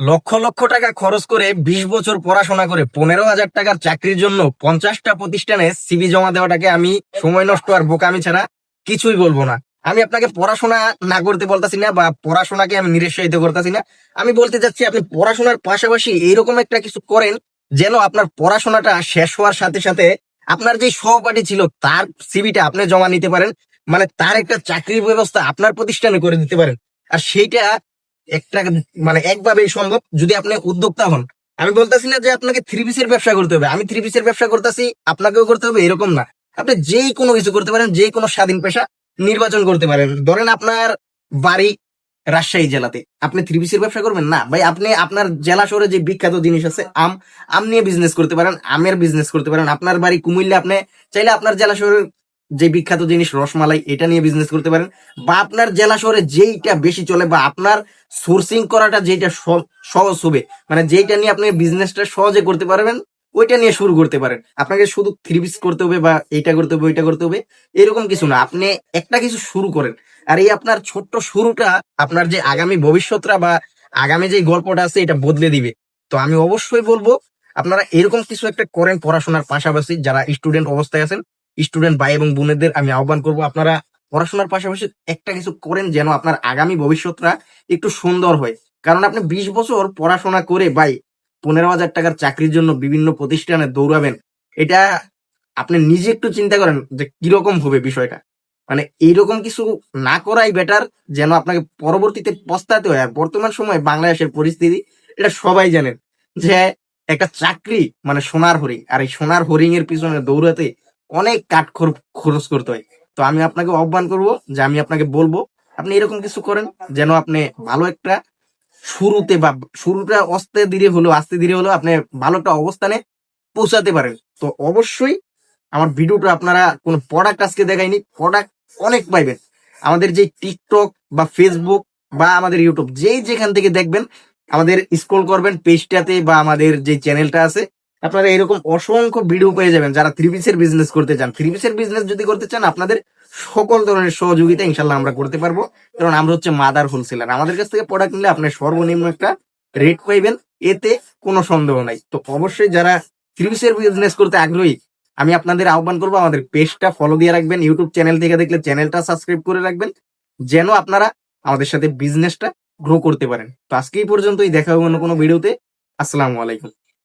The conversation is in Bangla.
লক্ষ লক্ষ টাকা খরচ করে 20 বছর পড়াশোনা করে 15,000 টাকার চাকরির জন্য 50টা প্রতিষ্ঠানে সিভি জমা দেওয়াটাকে আমি সময় নষ্ট আর বোকামি ছাড়া কিছুই বলবো না। আমি আপনাকে পড়াশোনা না করতে বলতাছি না, বা পড়াশোনাকে আমি নিরুৎসাহিত করতেছি না। আমি বলতে চাচ্ছি আপনি পড়াশোনার পাশাপাশি এইরকম একটা কিছু করেন যেন আপনার পড়াশোনাটা শেষ হওয়ার সাথে সাথে আপনার যে সহপাঠী ছিল তার সিভিটা আপনি জমা নিতে পারেন, মানে তার একটা চাকরির ব্যবস্থা আপনার প্রতিষ্ঠানে করে দিতে পারেন। আর সেইটা একটা মানে একভাবেই সম্ভব যদি আপনি উদ্যোক্তা হন। আমি বলতেছি না যে আপনাকে থ্রি পিসের ব্যবসা করতে হবে, আমি থ্রি পিসের ব্যবসা করতেছি আপনাকেও করতে হবে এরকম না। আপনি যেই কোনো কিছু করতে পারেন, যে কোনো স্বাধীন পেশা নির্বাচন করতে পারেন। ধরেন আপনার বাড়ি রাজশাহী জেলাতে, আপনি থ্রি পিসের ব্যবসা করবেন না ভাই, আপনি আপনার জেলা শহরে যে বিখ্যাত জিনিস আছে আম, আম নিয়ে বিজনেস করতে পারেন, আমের বিজনেস করতে পারেন। আপনার বাড়ি কুমিল্লা, আপনি চাইলে আপনার জেলা শহরের যে বিখ্যাত জিনিস রসমালাই এটা নিয়ে বিজনেস করতে পারেন। বা আপনার জেলা শহরে যেইটা বেশি চলে বা আপনার সোর্সিং করাটা যেটা সহজ হবে, মানে যেইটা নিয়ে আপনি বিজনেসটা সহজে করতে পারবেন, ওইটা নিয়ে শুরু করতে পারেন। আপনাকে শুধু থ্রি পিস করতে হবে বা এইটা করতে হবে ওইটা করতে হবে এরকম কিছু না, আপনি একটা কিছু শুরু করেন। আর এই আপনার ছোট্ট শুরুটা আপনার যে আগামী ভবিষ্যৎটা বা আগামী যে গল্পটা আছে এটা বদলে দিবে। তো আমি অবশ্যই বলবো আপনারা এরকম কিছু একটা করেন পড়াশোনার পাশাপাশি। যারা স্টুডেন্ট অবস্থায় আছেন, স্টুডেন্ট ভাই এবং বোনেদের আমি আহ্বান করবো আপনারা পড়াশোনার পাশাপাশি একটা কিছু করেন যেন আপনার আগামী ভবিষ্যৎটা একটু সুন্দর হয়। কারণ আপনি 20 বছর পড়াশোনা করে ভাই 15,000 টাকার চাকরির জন্য বিভিন্ন প্রতিষ্ঠানে দৌড়াবেন, এটা আপনি নিজে একটু চিন্তা করেন যে কিরকম হবে বিষয়টা। মানে এইরকম কিছু না করাই বেটার, যেন আপনাকে পরবর্তীতে পস্তাতে হয়। আর বর্তমান সময়ে বাংলাদেশের পরিস্থিতি এটা সবাই জানেন যে একটা চাকরি মানে সোনার হরিণ, আর এই সোনার হরিণ এর পিছনে দৌড়াতে অনেক খরচ করতে হয়। তো আমি আপনাকে আহ্বান করব যে আমি আপনাকে বলবো আপনি এরকম কিছু করেন যেন আপনি ভালো একটা শুরুতে বা শুরুটা আস্তে ধীরে হলেও আপনি ভালো একটা অবস্থানে পৌঁছাতে পারেন। তো অবশ্যই আমার ভিডিওটা আপনারা কোনো প্রোডাক্ট আজকে দেখাইনি, প্রোডাক্ট অনেক পাইবেন আমাদের যে টিকটক বা ফেসবুক বা আমাদের ইউটিউব যেই যেখান থেকে দেখবেন, আমাদের স্ক্রল করবেন পেজটাতে বা আমাদের যে চ্যানেলটা আছে, আপনারা এরকম অসংখ্য ভিডিও পেয়ে যাবেন। যারা থ্রি পিসের বিজনেস করতে চান, থ্রি পিসের বিজনেস যদি করতে চান, আপনাদের সকল ধরনের সহযোগিতা ইনশাল্লাহ আমরা করতে পারবো। কারণ আমরা হচ্ছে মাদার হোলসেলার, আমাদের কাছ থেকে প্রোডাক্ট নিলে আপনি সর্বনিম্ন একটা রেট পাইবেন, এতে কোনো সন্দেহ নাই। তো অবশ্যই যারা থ্রি পিসের বিজনেস করতে আগ্রহী, আমি আপনাদের আহ্বান করবো আমাদের পেজটা ফলো দিয়ে রাখবেন। ইউটিউব চ্যানেল থেকে দেখলে চ্যানেলটা সাবস্ক্রাইব করে রাখবেন, যেন আপনারা আমাদের সাথে বিজনেসটা গ্রো করতে পারেন। তো আজকে এই পর্যন্তই, দেখা হবে অন্য কোনো ভিডিওতে। আসসালামু আলাইকুম।